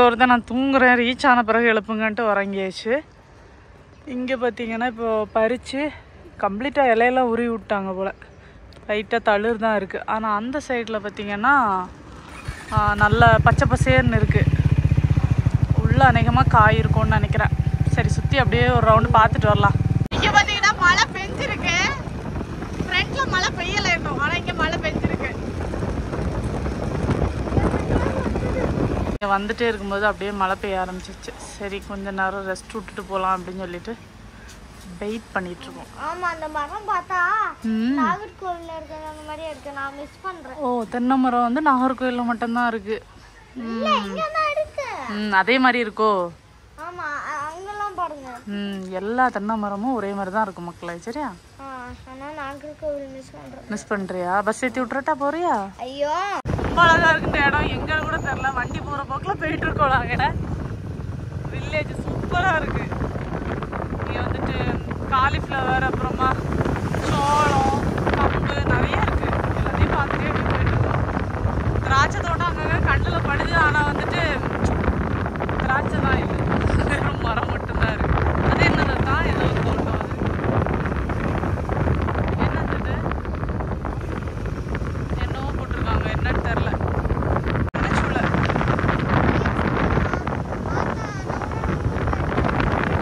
ஒருத்தன் நான் தூங்குறேன் ரீச் ஆன பிறகு எழுப்புங்கன்ட்டு உறங்கியாச்சு. இங்கே பார்த்தீங்கன்னா இப்போ பறித்து கம்ப்ளீட்டாக இலையெல்லாம் உருவி விட்டாங்க போல். லைட்டாக தளிர் தான் இருக்குது. ஆனால் அந்த சைடில் பார்த்தீங்கன்னா நல்ல பச்சை பசேர்னு இருக்குது. உள்ளே அநேகமாக காய் இருக்கும்னு நினைக்கிறேன். சரி சுற்றி அப்படியே ஒரு ரவுண்டு பார்த்துட்டு வரலாம். இங்கே பார்த்தீங்கன்னா மழை பெஞ்சிருக்கு. ஃப்ரெண்டில் மழை பெய்யலை இன்னும், ஆனால் இங்கே மழை பெஞ்சிருக்கு. இங்கே வந்துட்டே இருக்கும்போது அப்படியே மழை பெய்ய ஆரம்பிச்சிச்சு. சரி கொஞ்ச நேரம் ரெஸ்ட் விட்டுட்டு போகலாம் அப்படின்னு சொல்லிட்டு வெயிட் பண்ணிட்டு இருக்கோம். ஆமா அந்த மரம் பார்த்தா நாகர்கோவில்ல இருக்கிற அந்த மாதிரி இருக்கு. நான் மிஸ் பண்றேன். ஓ தென்னை மரம் வந்து நாகர்கோவில்ல மட்டும்தான் இருக்கு. இல்ல இங்க தான் இருக்கு. அதே மாதிரி இருக்கோ? ஆமா அங்கெல்லாம் பாருங்க. எல்லா தென்னை மரமும் ஒரே மாதிரி தான் இருக்கும் மக்களே. சரியா? ஆனா நாகர்கோவில் மிஸ் பண்றேன். மிஸ் பண்றியா? பஸ் ஏற்றி விட்டுறட்டா போறியா? ஐயோ ரொம்ப அழகா இருக்கு இடம். எங்க கூட தெரியல, வண்டி போற போக்குல போயிட்டு இருக்கோம். நாங்க வில்லேஜ் சூப்பரா இருக்கு. இங்க வந்துட்டு காலிஃப்ளவர், அப்புறமா சோளம், கம்பு நிறைய இருக்கு. எல்லாத்தையும் பார்த்துட்டே அப்படி போயிட்டு இருக்கோம். திராட்சை தோட்டம் அங்கங்க கண்ணில் படுது. ஆனா வந்துட்டு திராட்சை தான் இல்லை, வெறும் மரம் மட்டும்தான் இருக்கு. அது என்னது தான் ஏதோ ஒரு தோட்டம். அது என்னது? என்னவோ போட்டிருக்காங்க, என்னன்னு தெரியல.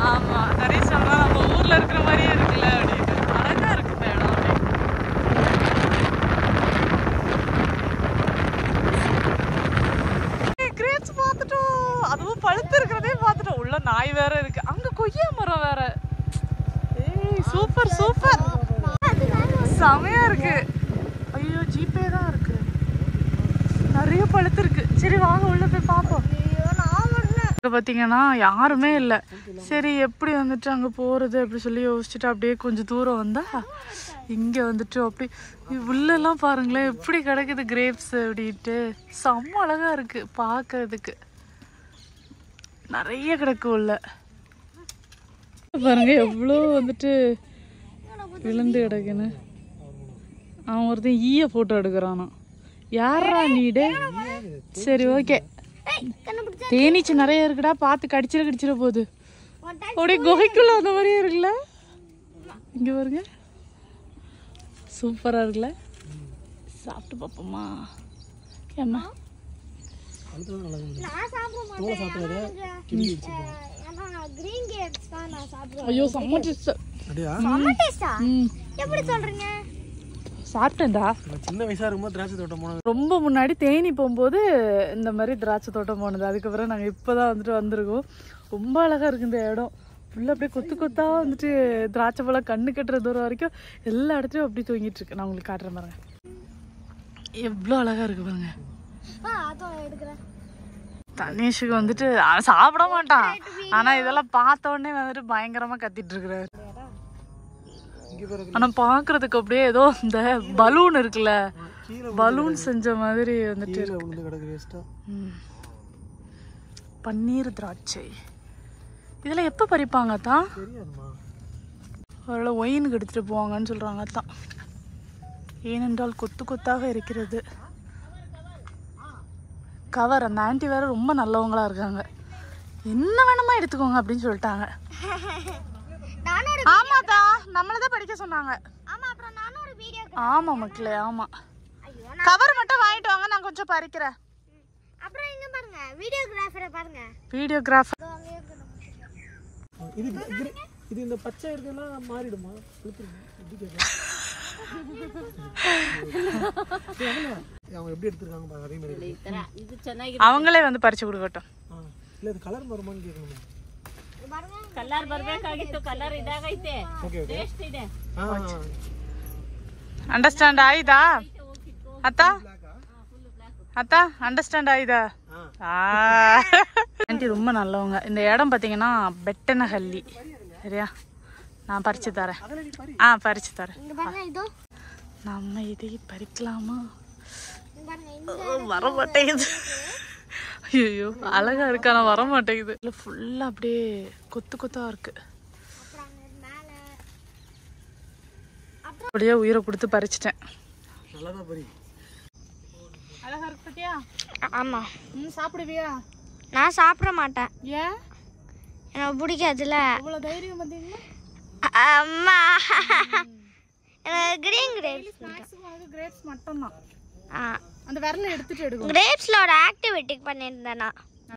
ஆமா நிறைய சொல்றா நம்ம ஊர்ல இருக்கிற மாதிரியே இருக்குல்ல அப்படின்னு. அழகா இருக்கு இந்த இடம். கிரேப்ஸ் பார்த்துட்டோம். அதுவும் பழுத்து இருக்கிறதே பார்த்துட்டோம். உள்ள நாய் வேற இருக்கு. அங்க கொய்யா மரம் வேற. ஏய் சூப்பர் சூப்பர், செமையா இருக்கு. ஐயோ ஜிபே தான் இருக்கு. நிறைய பழுத்து இருக்கு. சரி வாங்க உள்ள போய் பார்ப்போம். பார்த்தீங்கன்னா யாருமே இல்லை. சரி எப்படி வந்துட்டு அங்கே போகிறது அப்படி சொல்லி யோசிச்சுட்டு அப்படியே கொஞ்சம் தூரம் வந்தால் இங்கே வந்துட்டு அப்படி உள்ளெல்லாம் பாருங்களேன் எப்படி கிடக்குது கிரேப்ஸ் அப்படின்ட்டு. செம்ம அழகாக இருக்குது பார்க்கறதுக்கு. நிறைய கிடக்கு உள்ள பாருங்க எவ்வளோ வந்துட்டு விழுந்து கிடக்குன்னு. அவன் ஒருத்தன் ஈய ஃபோட்டோ எடுக்கிறானா. யாரா நீடு? சரி ஓகே. தேனீச்சு நிறைய இருக்குடா, பார்த்து கடிச்சிட போகுது. அப்படியே குகைக்குள்ள அந்த மாதிரியே இருக்குல்ல. இங்க பாருங்க சூப்பரா இருக்குல்ல. சாப்பிட்டு பார்ப்போமா? ஏம்மா ஐயோ செம்ம டேஸ்ட். எப்படி சொல்றீங்க? சாப்பிட்டேன்டா. சின்ன வயசா இருக்கும்போது திராட்சை தோட்டம் போனது. ரொம்ப முன்னாடி தேனி போகும்போது இந்த மாதிரி திராட்சை தோட்டம் போனது. அதுக்கப்புறம் நாங்கள் இப்போதான் வந்துட்டு வந்திருக்கோம். ரொம்ப அழகா இருக்கு இந்த இடம். ஃபுல்லாக அப்படியே கொத்து கொத்தா வந்துட்டு திராட்சை பழம் கண்ணு கட்டுற தூரம் வரைக்கும் எல்லா இடத்துலையும் அப்படி தூங்கிட்டு இருக்கு. நான் உங்களுக்கு காட்டுறேன் பாருங்க, எவ்வளோ அழகா இருக்கு பாருங்க. தனீஷுக்கு வந்துட்டு அவன் சாப்பிட மாட்டான். ஆனா இதெல்லாம் பார்த்த உடனே வந்துட்டு பயங்கரமா கத்திட்டு இருக்கிறாரு. ஆனா பாக்குறதுக்கு அப்படியே ஏதோ இந்த பலூன் இருக்குல்ல, பலூன் செஞ்ச மாதிரி வந்துட்டு பன்னீர் திராட்சை. இதெல்லாம் எப்ப பறிப்பாங்க தான்? அவளை ஒயினுக்கு எடுத்துட்டு போவாங்கன்னு சொல்றாங்க தான். ஏனென்றால் கொத்து கொத்தாக இருக்கிறது. கவர் அந்த ஆண்டி வேற ரொம்ப நல்லவங்களா இருக்காங்க. என்ன வேணுமா எடுத்துக்கோங்க அப்படின்னு சொல்லிட்டாங்க. ஆமாதா நம்மளதான் படிக்க சொன்னாங்க. ஆமா மக்களே ஆமா. கவர் மட்டும் வாங்கிட்டு வாங்க, நான் கொஞ்சம் பறிக்கிறேன். அப்புறம் இங்க பாருங்க வீடியோகிராஃபரை பாருங்க. வீடியோகிராஃபர் இது இந்த பச்சை இருக்குன்னா மாறிடுமா? அவங்க எப்படி எடுத்துருக்காங்க பாருங்க. அதே மாதிரி அவங்களே வந்து பறிச்சு கொடுக்கட்டும். இல்ல இது கலர் வருமான்னு கேட்கணுமா? ಕಲರ್ ಬರಬೇಕಾಗಿತ್ತು. ಕಲರ್ ಇದಾಗೈತೆ, ಟೇಸ್ಟ್ ಇದೆ. ಅಂಡರ್ಸ್ಟ್ಯಾಂಡ್ ಆಯ್ತಾ ಅತ್ತ? அத்தா அண்டர்ஸ்டாண்ட் ஆயுதா? ஆண்டி ரொம்ப நல்லவங்க. இந்த இடம் பார்த்தீங்கன்னா பெட்டனஹள்ளி. சரியா? நான் பறிச்சு தரேன். பறிச்சு தரேன். நம்ம இதை பறிக்கலாமா? வர மாட்டேங்குது. ஐயோ அழகா இருக்கு, ஆனால் வர மாட்டேங்குது. இல்லை ஃபுல்லாக அப்படியே கொத்து கொத்தா இருக்கு. அப்படியே உயிரை கொடுத்து பறிச்சிட்டேன். அழகா இருக்கு பத்தியா? ஆமா. சாப்பிடுவியா? நான் சாப்பிட மாட்டேன். ஏன்? எனக்கு பிடிக்காதுல்ல. இவ்வளோ தைரியம் பார்த்தீங்களா? அம்மா எனக்கு கிரீன் கிரேப்ஸ். கிரேப்ஸ் மட்டும்தான். அந்த விரலை எடுத்துட்டு எடுக்கும். கிரேப்ஸ்ல ஒரு ஆக்டிவிட்டி பண்ணியிருந்தேன்.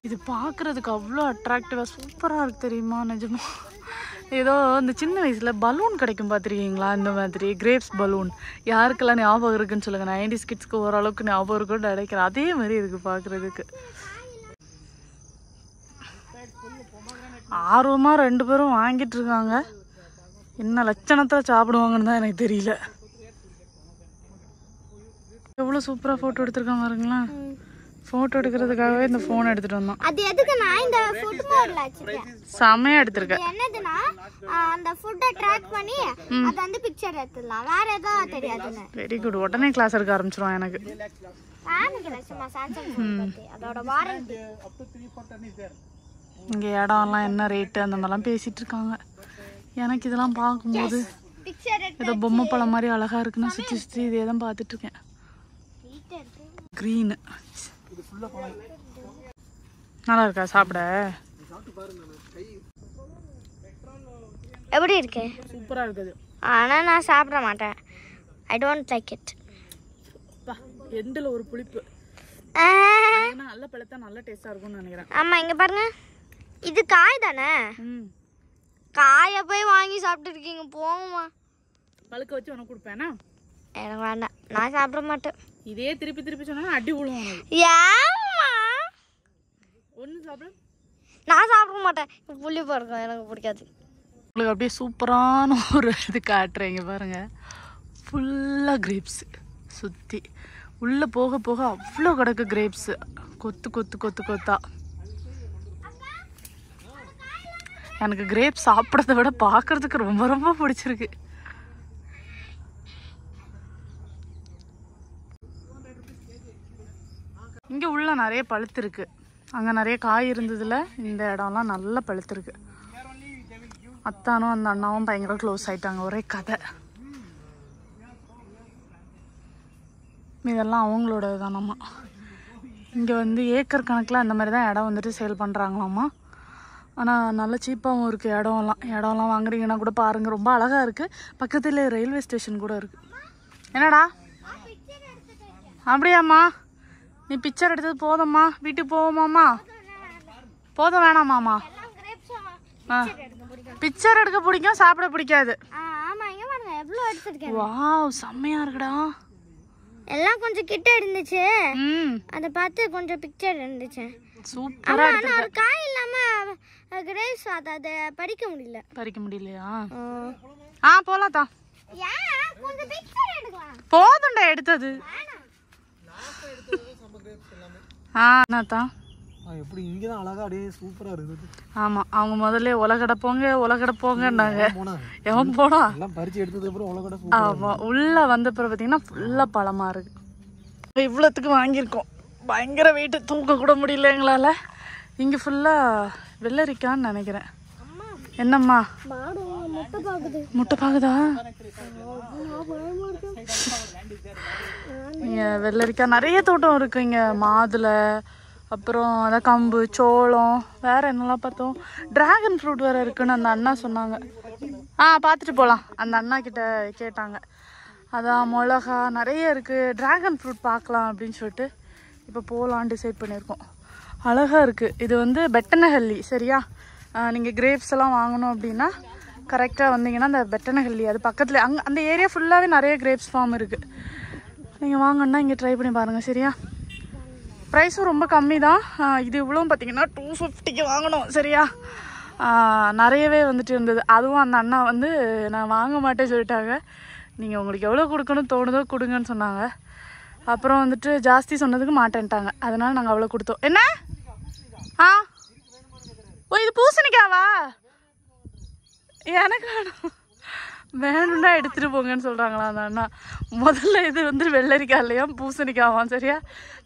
இது பார்க்கறதுக்கு அவ்வளோ அட்ராக்டிவாக சூப்பராக இருக்கு தெரியுமா? நிஜமா ஏதோ இந்த சின்ன வயசில் பலூன் கிடைக்கும் பார்த்துருக்கீங்களா? இந்த மாதிரி கிரேப்ஸ் பலூன் யாருக்கெல்லாம் ஞாபகம் இருக்குன்னு சொல்லுங்கள். 90s கிட்ஸ்க்கு ஓரளவுக்கு ஞாபகம் இருக்குன்னு நினைக்கிறேன். அதே மாதிரி இருக்குது பார்க்குறதுக்கு. ஆர்வமாக 2 பேரும் வாங்கிட்டு இருக்காங்க. என்ன லட்சணத்தில் சாப்பிடுவாங்கன்னு தான் எனக்கு தெரியல. எவ்வளோ சூப்பராக ஃபோட்டோ எடுத்துருக்காங்க பாருங்களேன். ஃபோட்டோ எடுக்கிறதுக்காகவே இந்த ஃபோன் எடுத்துகிட்டு வந்தோம். அது எதுக்கு நான் இந்த ஃபுட் மோட்ல வச்சிருக்கேன். செமையாக எடுத்திருக்கேன். என்னதுன்னா அந்த ஃபுட்டை ட்ராக் பண்ணி அது வந்து பிக்சர் எடுத்துடலாம். வேற எதுவும் தெரியாதுன்னு. Very good. உடனே கிளாஸ் எடுக்க ஆரம்பிச்சிருவோம் எனக்கு. சும்மா சாம்சங் ஃபோன் பத்தி அதோட வாரண்டி. இங்கே இடம்லாம் என்ன ரேட்டு அந்த மாதிரிலாம் பேசிகிட்டு இருக்காங்க. எனக்கு இதெல்லாம் பார்க்கும்போது ஏதோ பொம்மை பழம் மாதிரி அழகாக இருக்குன்னு சுற்றி சுற்றி இதே தான் பார்த்துட்ருக்கேன். க்ரீனு நல்லா இருக்கா சாப்பிட? எப்படி இருக்கு? சூப்பராக இருக்குது. ஆனால் நான் சாப்பிட மாட்டேன். I don't like it. எண்டில் ஒரு புளிப்பு. நல்ல பழத்தா நல்ல டேஸ்டாக இருக்கும்னு நினைக்கிறேன். ஆமாம், இங்கே பாருங்க. இது காய் தானே? காயை போய் வாங்கி சாப்பிட்டு இருக்கீங்க. போங்கம்மா. பழுக்க வச்சு உனக்கு கொடுப்பேனா? எனக்கு வேண்டாம், நான் சாப்பிட மாட்டேன். இதே திருப்பி திருப்பி சொன்னா அடி விழுவாங்க. ஏம்மா? ஒன்று சாப்பிட நான் சாப்பிட மாட்டேன். புளிப்பு இருக்கும், எனக்கு பிடிக்காது. உங்களுக்கு அப்படியே சூப்பரான ஒரு இது காட்டுறேங்க பாருங்க. ஃபுல்லாக கிரேப்ஸு சுற்றி உள்ளே போக போக அவ்வளோ கிடக்கு கிரேப்ஸு. கொத்து கொத்து கொத்து கொத்தா. எனக்கு கிரேப்ஸ் சாப்பிட்றத விட பார்க்குறதுக்கு ரொம்ப ரொம்ப பிடிச்சிருக்கு. இங்கே உள்ள நிறைய பழுத்திருக்கு. அங்கே நிறைய காய் இருந்ததில் இந்த இடம்லாம் நல்லா பழுத்திருக்கு. அத்தானும் அந்த அண்ணாவும் பயங்கர க்ளோஸ் ஆயிட்டாங்க. ஒரே கதை. இதெல்லாம் அவங்களோட தானம்மா. இங்கே வந்து ஏக்கர் கணக்கில் அந்த மாதிரி தான் இடம் வந்துட்டு சேல் பண்ணுறாங்களாம்மா. ஆனால் நல்ல சீப்பாகவும் இருக்குது இடம்லாம் வாங்குறீங்கன்னா கூட பாருங்கள். ரொம்ப அழகாக இருக்குது. பக்கத்தில் ரயில்வே ஸ்டேஷன் கூட இருக்குது. என்னடா அப்படியாம்மா? நீ பிக்சர் எடுத்தது போதும்மா. வீட்டுக்கு போவோமாம்மா? போதும் வேணாமாம்மா? பிக்சர் எடுக்க பிடிக்கும், சாப்பிட பிடிக்காது. வாவ், செம்மையா இருக்குடா. எல்லாம் கொஞ்சம் கிட்ட இருந்துச்சு. அதை பார்த்து கொஞ்சம் பிக்சர் இருந்துச்சு. சூப்பரா இருக்கு. ஒரு காய் இல்லாம கிரேப்ஸ் அதை பறிக்க முடியலையா? போலாம் தான். கொஞ்சம் பிக்சர் எடுக்கலாம். போதும்டா எடுத்தது. என்னத்தான் எப்படி இங்க தான் அழகா அப்படியே சூப்பரா இருக்குது. ஆமா, அவங்க முதல்ல உலகட போங்கன்னாங்க. எவன் போனா எல்லாம் பறிச்சு எடுத்ததுக்கு அப்புறம் உலகட. ஆமா, உள்ள வந்த பிறகு பாத்தீங்கன்னா ஃபுல்லா பழமா இருக்கு. இவ்வளவுக்கு வாங்கியிருக்கோம். பயங்கர வெயிட், தூக்க கூட முடியல எங்களால. இங்க ஃபுல்லா வெள்ளரிக்கான்னு நினைக்கிறேன். என்னம்மா முட்டை பாக்குதா? இங்க வெள்ளரிக்காய் நிறைய தோட்டம் இருக்கு. இங்க மாதுளை, அப்புறம் அதான் கம்பு, சோளம், வேற என்னெல்லாம் பார்த்தோம். டிராகன் ஃப்ரூட் வேற இருக்குன்னு அந்த அண்ணா சொன்னாங்க. பார்த்துட்டு போகலாம். அந்த அண்ணா கிட்ட கேட்டாங்க. அதான் மிளகா நிறைய இருக்குது, டிராகன் ஃப்ரூட் பார்க்கலாம் அப்படின்னு சொல்லிட்டு இப்போ போகலான்னு டிசைட் பண்ணியிருக்கோம். அழகாக இருக்குது. இது வந்து பெட்டனஹள்ளி. சரியா? நீங்கள் கிரேப்ஸ் எல்லாம் வாங்கணும் அப்படின்னா கரெக்டாக வந்தீங்கன்னா அந்த பெட்டனஹள்ளி அது பக்கத்தில். அந்த ஏரியா ஃபுல்லாகவே நிறைய கிரேப்ஸ் ஃபார்ம் இருக்குது. நீங்கள் வாங்கன்னா இங்கே ட்ரை பண்ணி பாருங்கள். சரியா? ப்ரைஸும் ரொம்ப கம்மி தான். இது இவ்வளோ பார்த்தீங்கன்னா 250க்கு வாங்கணும். சரியா? நிறையவே வந்துட்டு இருந்தது. அதுவும் அந்த அண்ணா வந்து நான் வாங்க மாட்டேன்னு சொல்லிட்டாங்க. நீங்கள் உங்களுக்கு எவ்வளோ கொடுக்கணும் தோணுதோ கொடுங்கன்னு சொன்னாங்க. அப்புறம் வந்துட்டு ஜாஸ்தி சொன்னதுக்கு மாட்டேன்ட்டாங்க. அதனால நாங்கள் அவ்வளோ கொடுத்தோம். என்ன? இது பூசணிக்காவா? எனக்கு வேணும்னா எடுத்துகிட்டு போங்கன்னு சொல்கிறாங்களா அந்த அண்ணா. முதல்ல இது வந்து வெள்ளரிக்காய் இல்லையா, பூசணிக்காவான். சரியா?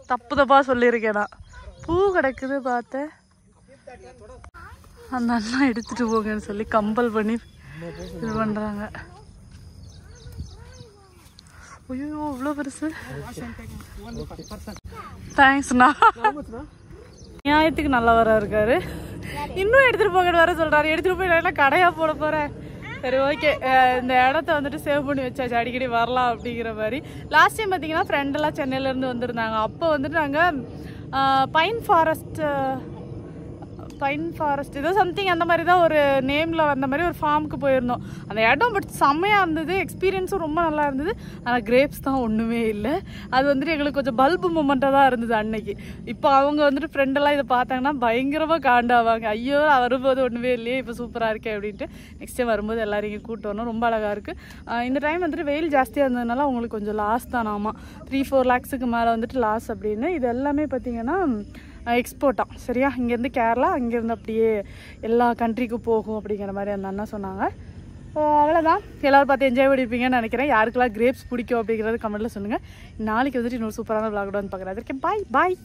தப்பாக சொல்லியிருக்கேன் நான். பூ கிடக்குது பார்த்தேன். அந்த அண்ணா எடுத்துகிட்டு போங்கன்னு சொல்லி கம்பல் பண்ணி இது பண்ணுறாங்க. ஐயோ இவ்வளோ பெருசு. தேங்க்ஸ்ண்ணா. நியாயத்துக்கு நல்லவரா இருக்காரு. இன்னும் எடுத்துட்டு போக வர சொல்றாரு. எடுத்துட்டு போய் நான் கடையா போட போறேன். சரி ஓகே, இந்த இடத்த வந்துட்டு சேவ் பண்ணி வச்சாச்சு, அடிக்கடி வரலாம் அப்படிங்கிற மாதிரி. லாஸ்ட் டைம் பார்த்தீங்கன்னா ஃப்ரெண்டெல்லாம் சென்னையிலேருந்து வந்திருந்தாங்க. அப்போ வந்துட்டு நாங்கள் பைன் ஃபாரஸ்ட் ஏதோ சம்திங் அந்த மாதிரி தான் ஒரு நேமில் வந்த மாதிரி ஒரு ஃபார்முக்கு போயிருந்தோம். அந்த இடம் பட் செம்மையாக இருந்தது, எக்ஸ்பீரியன்ஸும் ரொம்ப நல்லா இருந்தது. ஆனால் கிரேப்ஸ் தான் ஒன்றுமே இல்லை. அது வந்துட்டு எங்களுக்கு கொஞ்சம் பல்பு மூமெண்ட்டாக தான் இருந்தது அன்னைக்கு. இப்போ அவங்க வந்துட்டு ஃப்ரெண்டெல்லாம் இதை பார்த்தாங்கன்னா பயங்கரமாக காண்டாவாங்க. ஐயோ வரும்போது ஒன்றுமே இல்லையே, இப்போ சூப்பராக இருக்கே அப்படின்ட்டு. நெக்ஸ்ட் டைம் வரும்போது எல்லாரும் இங்கே கூட்டு வரணும். ரொம்ப அழகாக இருக்குது. இந்த டைம் வந்துட்டு வெயில் ஜாஸ்தியாக இருந்ததுனால அவங்களுக்கு கொஞ்சம் லாஸ் தான். ஆமாம், 3-4 lakhs மேலே வந்துட்டு லாஸ் அப்படின்னு. இது எல்லாமே பார்த்தீங்கன்னா எக்ஸ்போர்ட்டாக. சரியா, இங்கேருந்து கேரளா, அங்கேருந்து அப்படியே எல்லா கண்ட்ரிக்கும் போகும் அப்படிங்கிற மாதிரி அந்த அண்ணா சொன்னாங்க. அவ்வளோதான். எல்லோரும் பார்த்து என்ஜாய் பண்ணியிருப்பீங்கன்னு நினைக்கிறேன். யாருக்கெல்லாம் கிரேப்ஸ் பிடிக்கும் அப்படிங்கிறது கமெண்ட்டில் சொல்லுங்கள். நாளைக்கு வந்துட்டு இன்னொரு சூப்பரான விளாக் வந்து பார்க்குறேன். பாய் பாய்.